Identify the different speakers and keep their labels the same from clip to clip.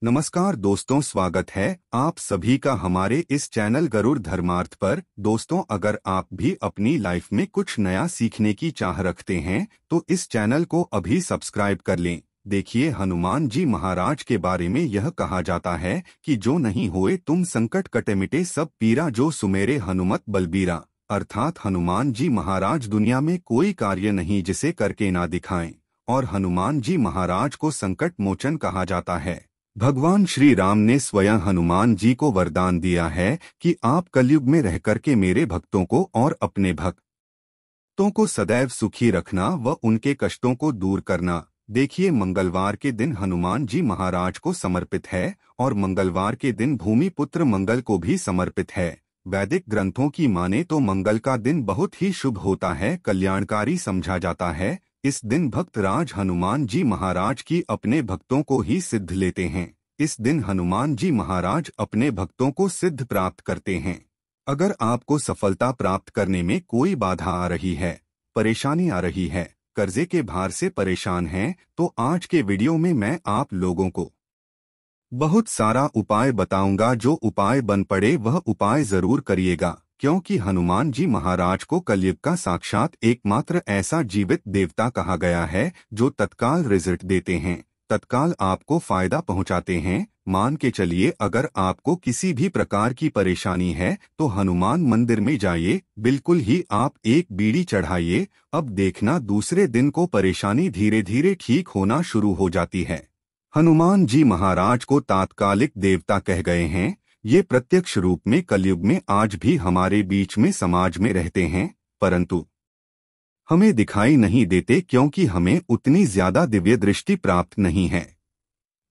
Speaker 1: नमस्कार दोस्तों, स्वागत है आप सभी का हमारे इस चैनल गरुड़ धर्मार्थ पर। दोस्तों, अगर आप भी अपनी लाइफ में कुछ नया सीखने की चाह रखते हैं तो इस चैनल को अभी सब्सक्राइब कर लें। देखिए, हनुमान जी महाराज के बारे में यह कहा जाता है कि जो नहीं होए तुम संकट कटे मिटे सब पीरा, जो सुमेरे हनुमत बलबीरा। अर्थात हनुमान जी महाराज दुनिया में कोई कार्य नहीं जिसे करके ना दिखाएं, और हनुमान जी महाराज को संकट मोचन कहा जाता है। भगवान श्री राम ने स्वयं हनुमान जी को वरदान दिया है कि आप कलयुग में रहकर के मेरे भक्तों को और अपने भक्तों को सदैव सुखी रखना व उनके कष्टों को दूर करना। देखिए, मंगलवार के दिन हनुमान जी महाराज को समर्पित है और मंगलवार के दिन भूमि पुत्र मंगल को भी समर्पित है। वैदिक ग्रंथों की माने तो मंगल का दिन बहुत ही शुभ होता है, कल्याणकारी समझा जाता है। इस दिन भक्त राज हनुमान जी महाराज की अपने भक्तों को ही सिद्ध लेते हैं। इस दिन हनुमान जी महाराज अपने भक्तों को सिद्ध प्राप्त करते हैं। अगर आपको सफलता प्राप्त करने में कोई बाधा आ रही है, परेशानी आ रही है, कर्जे के भार से परेशान हैं, तो आज के वीडियो में मैं आप लोगों को बहुत सारा उपाय बताऊंगा। जो उपाय बन पड़े वह उपाय जरूर करिएगा, क्योंकि हनुमान जी महाराज को कलयुग का साक्षात एकमात्र ऐसा जीवित देवता कहा गया है जो तत्काल रिजल्ट देते हैं, तत्काल आपको फायदा पहुंचाते हैं। मान के चलिए, अगर आपको किसी भी प्रकार की परेशानी है तो हनुमान मंदिर में जाइए, बिल्कुल ही आप एक बीड़ी चढ़ाइए। अब देखना, दूसरे दिन को परेशानी धीरे धीरे ठीक होना शुरू हो जाती है। हनुमान जी महाराज को तात्कालिक देवता कह गए हैं। ये प्रत्यक्ष रूप में कलयुग में आज भी हमारे बीच में समाज में रहते हैं, परंतु हमें दिखाई नहीं देते, क्योंकि हमें उतनी ज्यादा दिव्य दृष्टि प्राप्त नहीं है,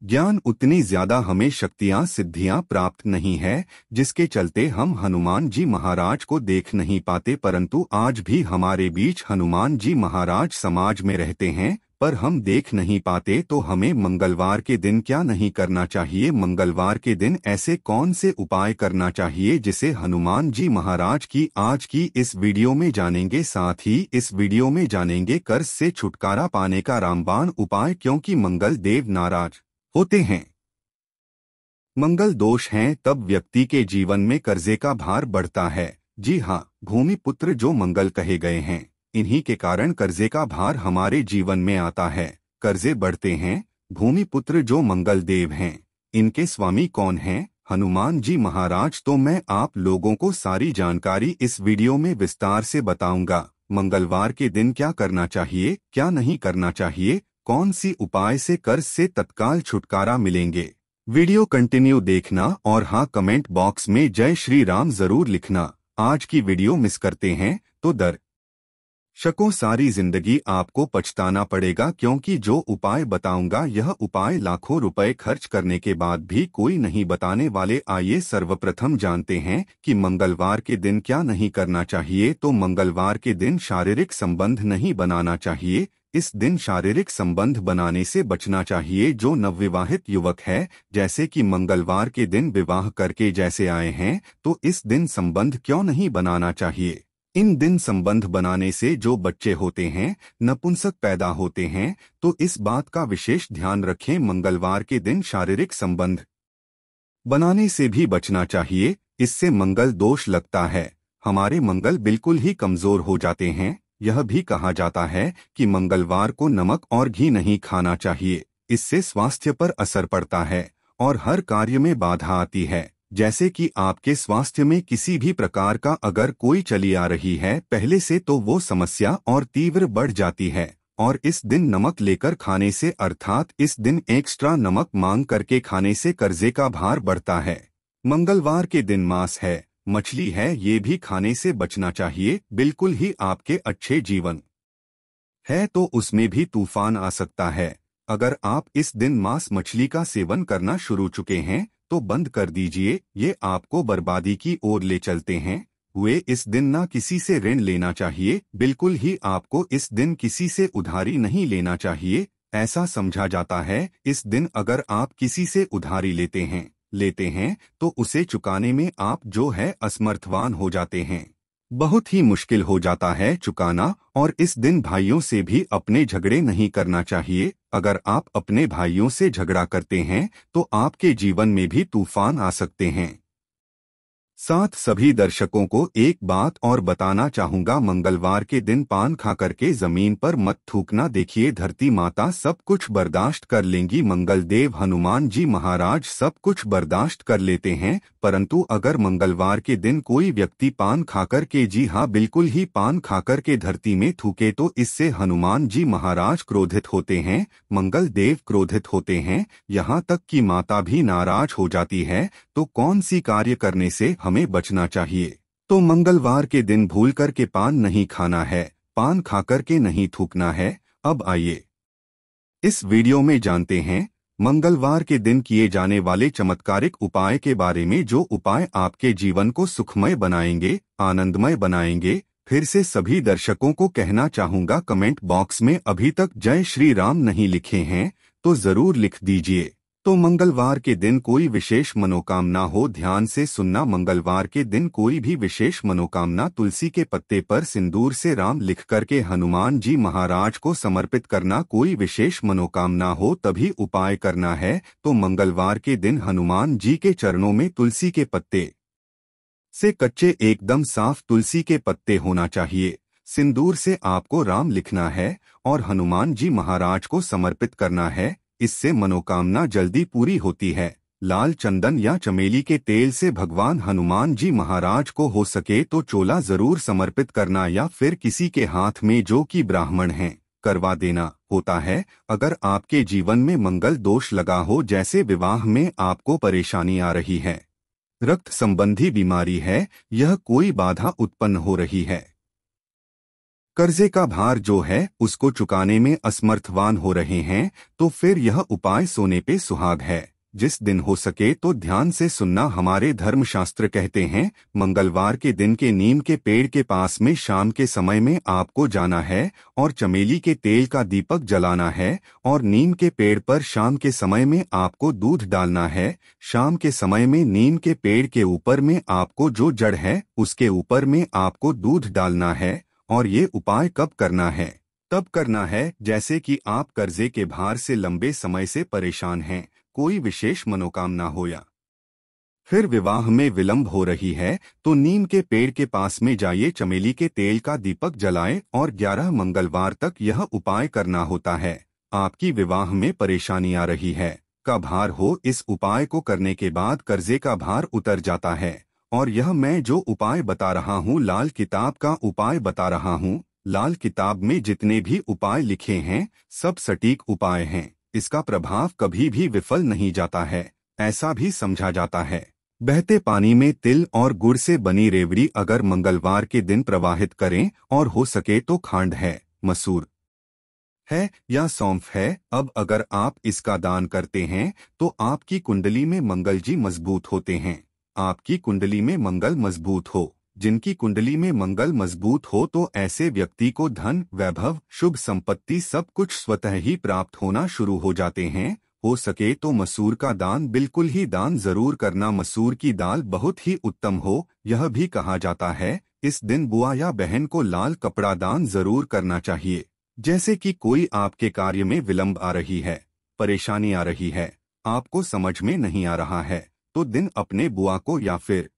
Speaker 1: ज्ञान उतनी ज्यादा हमें शक्तियां सिद्धियां प्राप्त नहीं है, जिसके चलते हम हनुमान जी महाराज को देख नहीं पाते। परंतु आज भी हमारे बीच हनुमान जी महाराज समाज में रहते हैं, पर हम देख नहीं पाते। तो हमें मंगलवार के दिन क्या नहीं करना चाहिए, मंगलवार के दिन ऐसे कौन से उपाय करना चाहिए जिसे हनुमान जी महाराज की आज की इस वीडियो में जानेंगे। साथ ही इस वीडियो में जानेंगे कर्ज से छुटकारा पाने का रामबाण उपाय, क्योंकि मंगल देव नाराज होते हैं, मंगल दोष हैं, तब व्यक्ति के जीवन में कर्जे का भार बढ़ता है। जी हाँ, भूमि पुत्र जो मंगल कहे गए हैं, इन्हीं के कारण कर्जे का भार हमारे जीवन में आता है, कर्जे बढ़ते हैं। भूमि पुत्र जो मंगल देव हैं, इनके स्वामी कौन हैं? हनुमान जी महाराज। तो मैं आप लोगों को सारी जानकारी इस वीडियो में विस्तार से बताऊंगा। मंगलवार के दिन क्या करना चाहिए, क्या नहीं करना चाहिए, कौन सी उपाय से कर्ज से तत्काल छुटकारा मिलेंगे। वीडियो कंटिन्यू देखना और हाँ, कमेंट बॉक्स में जय श्री राम जरूर लिखना। आज की वीडियो मिस करते हैं तो दर्शकों सारी जिंदगी आपको पछताना पड़ेगा, क्योंकि जो उपाय बताऊंगा यह उपाय लाखों रुपए खर्च करने के बाद भी कोई नहीं बताने वाले। आइए सर्वप्रथम जानते हैं कि मंगलवार के दिन क्या नहीं करना चाहिए। तो मंगलवार के दिन शारीरिक संबंध नहीं बनाना चाहिए। इस दिन शारीरिक संबंध बनाने से बचना चाहिए। जो नवविवाहित युवक है, जैसे कि मंगलवार के दिन विवाह करके जैसे आए हैं, तो इस दिन संबंध क्यों नहीं बनाना चाहिए। इन दिन संबंध बनाने से जो बच्चे होते हैं, नपुंसक पैदा होते हैं, तो इस बात का विशेष ध्यान रखें। मंगलवार के दिन शारीरिक संबंध बनाने से भी बचना चाहिए, इससे मंगल दोष लगता है, हमारे मंगल बिल्कुल ही कमजोर हो जाते हैं। यह भी कहा जाता है कि मंगलवार को नमक और घी नहीं खाना चाहिए, इससे स्वास्थ्य पर असर पड़ता है और हर कार्य में बाधा आती है। जैसे कि आपके स्वास्थ्य में किसी भी प्रकार का अगर कोई चली आ रही है पहले से, तो वो समस्या और तीव्र बढ़ जाती है। और इस दिन नमक लेकर खाने से, अर्थात इस दिन एक्स्ट्रा नमक मांग करके खाने से कर्जे का भार बढ़ता है। मंगलवार के दिन मांस है, मछली है, ये भी खाने से बचना चाहिए। बिल्कुल ही आपके अच्छे जीवन है तो उसमें भी तूफान आ सकता है। अगर आप इस दिन मांस मछली का सेवन करना शुरू चुके हैं तो बंद कर दीजिए, ये आपको बर्बादी की ओर ले चलते हैं। हुए इस दिन ना किसी से ऋण लेना चाहिए, बिल्कुल ही आपको इस दिन किसी से उधारी नहीं लेना चाहिए। ऐसा समझा जाता है इस दिन अगर आप किसी से उधारी लेते हैं तो उसे चुकाने में आप जो है असमर्थवान हो जाते हैं, बहुत ही मुश्किल हो जाता है चुकाना। और इस दिन भाइयों से भी अपने झगड़े नहीं करना चाहिए। अगर आप अपने भाइयों से झगड़ा करते हैं तो आपके जीवन में भी तूफान आ सकते हैं। साथ सभी दर्शकों को एक बात और बताना चाहूंगा, मंगलवार के दिन पान खा करके जमीन पर मत थूकना। देखिए, धरती माता सब कुछ बर्दाश्त कर लेंगी, मंगल देव हनुमान जी महाराज सब कुछ बर्दाश्त कर लेते हैं, परंतु अगर मंगलवार के दिन कोई व्यक्ति पान खाकर के, जी हाँ बिल्कुल ही पान खाकर के धरती में थूके, तो इससे हनुमान जी महाराज क्रोधित होते हैं, मंगल देव क्रोधित होते हैं, यहाँ तक कि माता भी नाराज हो जाती है। तो कौन सी कार्य करने से हमें बचना चाहिए? तो मंगलवार के दिन भूल कर के पान नहीं खाना है, पान खाकर के नहीं थूकना है। अब आइए इस वीडियो में जानते हैं मंगलवार के दिन किए जाने वाले चमत्कारिक उपाय के बारे में, जो उपाय आपके जीवन को सुखमय बनाएंगे, आनंदमय बनाएंगे। फिर से सभी दर्शकों को कहना चाहूंगा, कमेंट बॉक्स में अभी तक जय श्री राम नहीं लिखे हैं तो जरूर लिख दीजिए। तो मंगलवार के दिन कोई विशेष मनोकामना हो, ध्यान से सुनना। मंगलवार के दिन कोई भी विशेष मनोकामना तुलसी के पत्ते पर सिंदूर से राम लिख करके हनुमान जी महाराज को समर्पित करना। कोई विशेष मनोकामना हो तभी उपाय करना है। तो मंगलवार के दिन हनुमान जी के चरणों में तुलसी के पत्ते से कच्चे एकदम साफ तुलसी के पत्ते होना चाहिए। सिंदूर से आपको राम लिखना है और हनुमान जी महाराज को समर्पित करना है, इससे मनोकामना जल्दी पूरी होती है। लाल चंदन या चमेली के तेल से भगवान हनुमान जी महाराज को हो सके तो चोला जरूर समर्पित करना, या फिर किसी के हाथ में जो कि ब्राह्मण हैं करवा देना होता है। अगर आपके जीवन में मंगल दोष लगा हो, जैसे विवाह में आपको परेशानी आ रही है, रक्त संबंधी बीमारी है, यह कोई बाधा उत्पन्न हो रही है, कर्जे का भार जो है उसको चुकाने में असमर्थवान हो रहे हैं, तो फिर यह उपाय सोने पे सुहाग है। जिस दिन हो सके तो ध्यान से सुनना। हमारे धर्मशास्त्र कहते हैं मंगलवार के दिन के नीम के पेड़ के पास में शाम के समय में आपको जाना है और चमेली के तेल का दीपक जलाना है, और नीम के पेड़ पर शाम के समय में आपको दूध डालना है। शाम के समय में नीम के पेड़ के ऊपर में आपको जो जड़ है उसके ऊपर में आपको दूध डालना है। और ये उपाय कब करना है? तब करना है जैसे कि आप कर्जे के भार से लंबे समय से परेशान हैं, कोई विशेष मनोकामना हो, या फिर विवाह में विलंब हो रही है, तो नीम के पेड़ के पास में जाइए, चमेली के तेल का दीपक जलाएं और 11 मंगलवार तक यह उपाय करना होता है। आपकी विवाह में परेशानी आ रही है, का भार हो, इस उपाय को करने के बाद कर्जे का भार उतर जाता है। और यह मैं जो उपाय बता रहा हूँ, लाल किताब का उपाय बता रहा हूँ। लाल किताब में जितने भी उपाय लिखे हैं सब सटीक उपाय हैं, इसका प्रभाव कभी भी विफल नहीं जाता है, ऐसा भी समझा जाता है। बहते पानी में तिल और गुड़ से बनी रेवड़ी अगर मंगलवार के दिन प्रवाहित करें, और हो सके तो खांड है, मसूर है या सौंफ है। अब अगर आप इसका दान करते हैं तो आपकी कुंडली में मंगल जी मजबूत होते हैं। आपकी कुंडली में मंगल मजबूत हो, जिनकी कुंडली में मंगल मजबूत हो, तो ऐसे व्यक्ति को धन, वैभव, शुभ संपत्ति सब कुछ स्वतः ही प्राप्त होना शुरू हो जाते हैं। हो सके तो मसूर का दान बिल्कुल ही दान जरूर करना। मसूर की दाल बहुत ही उत्तम हो। यह भी कहा जाता है इस दिन बुआ या बहन को लाल कपड़ा दान जरूर करना चाहिए। जैसे कि कोई आपके कार्य में विलंब आ रही है, परेशानी आ रही है, आपको समझ में नहीं आ रहा है, तो दिन अपने बुआ को या फिर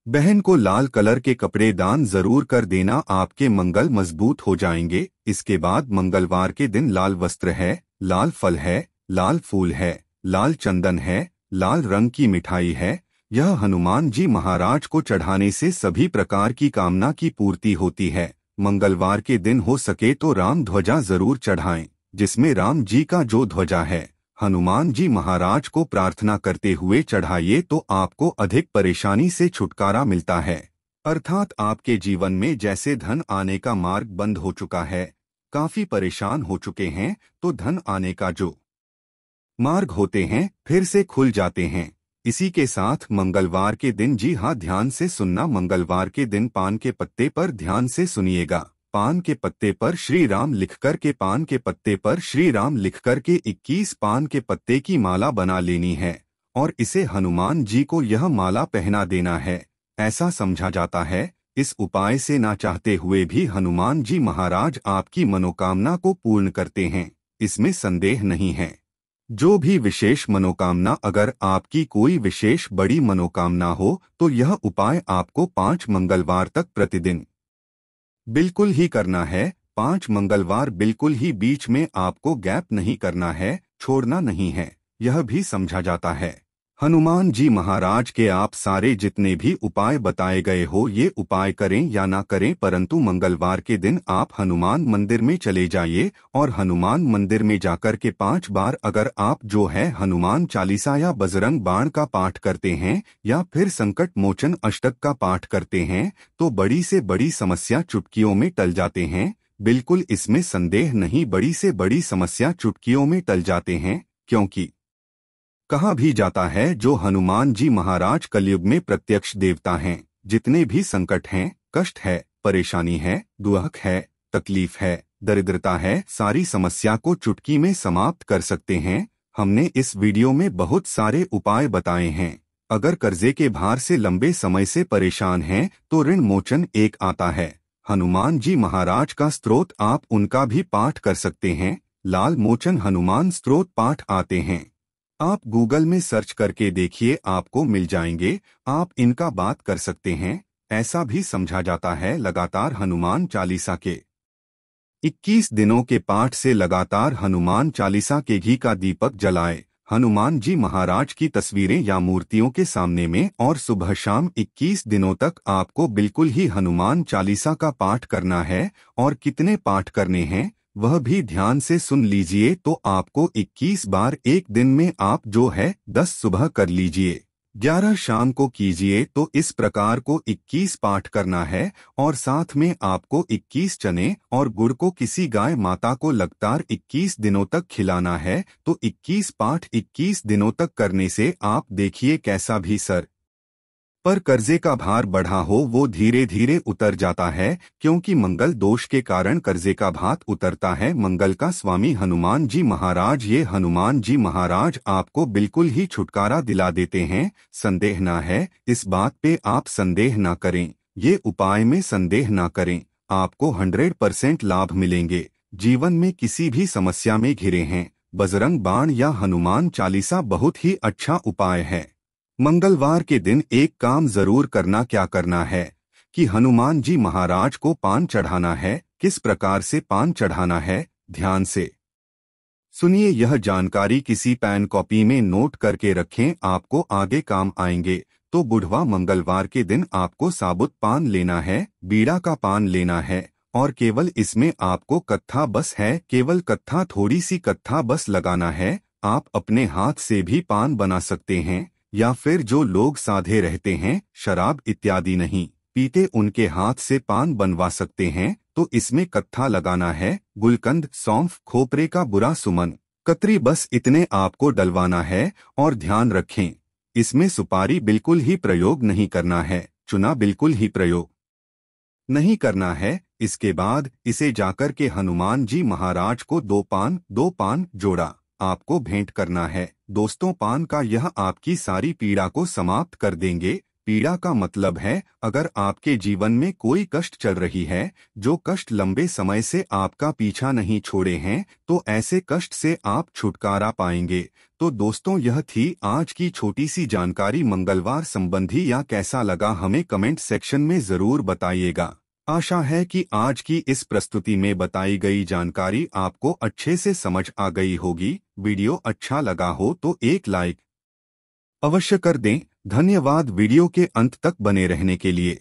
Speaker 1: बहन को लाल कलर के कपड़े दान जरूर कर देना, आपके मंगल मजबूत हो जाएंगे। इसके बाद मंगलवार के दिन लाल वस्त्र है, लाल फल है, लाल फूल है, लाल चंदन है, लाल रंग की मिठाई है, यह हनुमान जी महाराज को चढ़ाने से सभी प्रकार की कामना की पूर्ति होती है। मंगलवार के दिन हो सके तो राम ध्वजा जरूर चढ़ाएं, जिसमें राम जी का जो ध्वजा है हनुमान जी महाराज को प्रार्थना करते हुए चढ़ाइए, तो आपको अधिक परेशानी से छुटकारा मिलता है। अर्थात आपके जीवन में जैसे धन आने का मार्ग बंद हो चुका है, काफी परेशान हो चुके हैं, तो धन आने का जो मार्ग होते हैं फिर से खुल जाते हैं। इसी के साथ मंगलवार के दिन, जी हाँ ध्यान से सुनना, मंगलवार के दिन पान के पत्ते पर ध्यान से सुनिएगा। पान के पत्ते पर श्री राम लिखकर के, पान के पत्ते पर श्री राम लिखकर के 21 पान के पत्ते की माला बना लेनी है और इसे हनुमान जी को यह माला पहना देना है। ऐसा समझा जाता है इस उपाय से ना चाहते हुए भी हनुमान जी महाराज आपकी मनोकामना को पूर्ण करते हैं। इसमें संदेह नहीं है। जो भी विशेष मनोकामना, अगर आपकी कोई विशेष बड़ी मनोकामना हो तो यह उपाय आपको 5 मंगलवार तक प्रतिदिन बिल्कुल ही करना है। 5 मंगलवार बिल्कुल ही, बीच में आपको गैप नहीं करना है, छोड़ना नहीं है। यह भी समझा जाता है हनुमान जी महाराज के आप सारे जितने भी उपाय बताए गए हो ये उपाय करें या ना करें, परंतु मंगलवार के दिन आप हनुमान मंदिर में चले जाइए और हनुमान मंदिर में जाकर के 5 बार अगर आप जो है हनुमान चालीसा या बजरंग बाण का पाठ करते हैं या फिर संकट मोचन अष्टक का पाठ करते हैं तो बड़ी से बड़ी समस्या चुटकियों में टल जाते हैं। बिल्कुल इसमें संदेह नहीं, बड़ी से बड़ी समस्या चुटकियों में टल जाते हैं, क्योंकि कहा भी जाता है जो हनुमान जी महाराज कलयुग में प्रत्यक्ष देवता हैं। जितने भी संकट हैं, कष्ट है, परेशानी है, दुख है, तकलीफ है, दरिद्रता है, सारी समस्या को चुटकी में समाप्त कर सकते हैं। हमने इस वीडियो में बहुत सारे उपाय बताए हैं। अगर कर्जे के भार से लंबे समय से परेशान हैं तो ऋण मोचन एक आता है, हनुमान जी महाराज का स्तोत्र, आप उनका भी पाठ कर सकते हैं। लाल मोचन हनुमान स्तोत्र पाठ आते हैं, आप गूगल में सर्च करके देखिए, आपको मिल जाएंगे। आप इनका बात कर सकते हैं। ऐसा भी समझा जाता है लगातार हनुमान चालीसा के 21 दिनों के पाठ से लगातार हनुमान चालीसा के घी का दीपक जलाए हनुमान जी महाराज की तस्वीरें या मूर्तियों के सामने में और सुबह शाम 21 दिनों तक आपको बिल्कुल ही हनुमान चालीसा का पाठ करना है। और कितने पाठ करने हैं वह भी ध्यान से सुन लीजिए। तो आपको 21 बार एक दिन में आप जो है 10 सुबह कर लीजिए, 11 शाम को कीजिए। तो इस प्रकार को 21 पाठ करना है और साथ में आपको 21 चने और गुड़ को किसी गाय माता को लगातार 21 दिनों तक खिलाना है। तो 21 पाठ 21 दिनों तक करने से आप देखिए कैसा भी सर पर कर्जे का भार बढ़ा हो वो धीरे धीरे उतर जाता है, क्योंकि मंगल दोष के कारण कर्जे का भार उतरता है। मंगल का स्वामी हनुमान जी महाराज, ये हनुमान जी महाराज आपको बिल्कुल ही छुटकारा दिला देते हैं। संदेह ना है, इस बात पे आप संदेह ना करें, ये उपाय में संदेह ना करें, आपको 100% लाभ मिलेंगे। जीवन में किसी भी समस्या में घिरे हैं, बजरंग बाण या हनुमान चालीसा बहुत ही अच्छा उपाय है। मंगलवार के दिन एक काम जरूर करना, क्या करना है कि हनुमान जी महाराज को पान चढ़ाना है। किस प्रकार से पान चढ़ाना है, ध्यान से सुनिए। यह जानकारी किसी पेन कॉपी में नोट करके रखें, आपको आगे काम आएंगे। तो बुधवार मंगलवार के दिन आपको साबुत पान लेना है, बीड़ा का पान लेना है और केवल इसमें आपको कत्था बस है, केवल कत्था, थोड़ी सी कत्था बस लगाना है। आप अपने हाथ से भी पान बना सकते हैं या फिर जो लोग साधे रहते हैं, शराब इत्यादि नहीं पीते, उनके हाथ से पान बनवा सकते हैं। तो इसमें कत्था लगाना है, गुलकंद, सौंफ, खोपरे का बुरा सुमन, कतरी, बस इतने आपको डलवाना है। और ध्यान रखें, इसमें सुपारी बिल्कुल ही प्रयोग नहीं करना है, चुना बिल्कुल ही प्रयोग नहीं करना है। इसके बाद इसे जाकर के हनुमान जी महाराज को 2 पान जोड़ा आपको भेंट करना है। दोस्तों, पान का यह आपकी सारी पीड़ा को समाप्त कर देंगे। पीड़ा का मतलब है अगर आपके जीवन में कोई कष्ट चल रही है, जो कष्ट लंबे समय से आपका पीछा नहीं छोड़े हैं, तो ऐसे कष्ट से आप छुटकारा पाएंगे। तो दोस्तों, यह थी आज की छोटी सी जानकारी मंगलवार संबंधी। या कैसा लगा हमें कमेंट सेक्शन में जरूर बताइएगा। आशा है कि आज की इस प्रस्तुति में बताई गई जानकारी आपको अच्छे से समझ आ गई होगी। वीडियो अच्छा लगा हो तो एक लाइक अवश्य कर दें। धन्यवाद वीडियो के अंत तक बने रहने के लिए।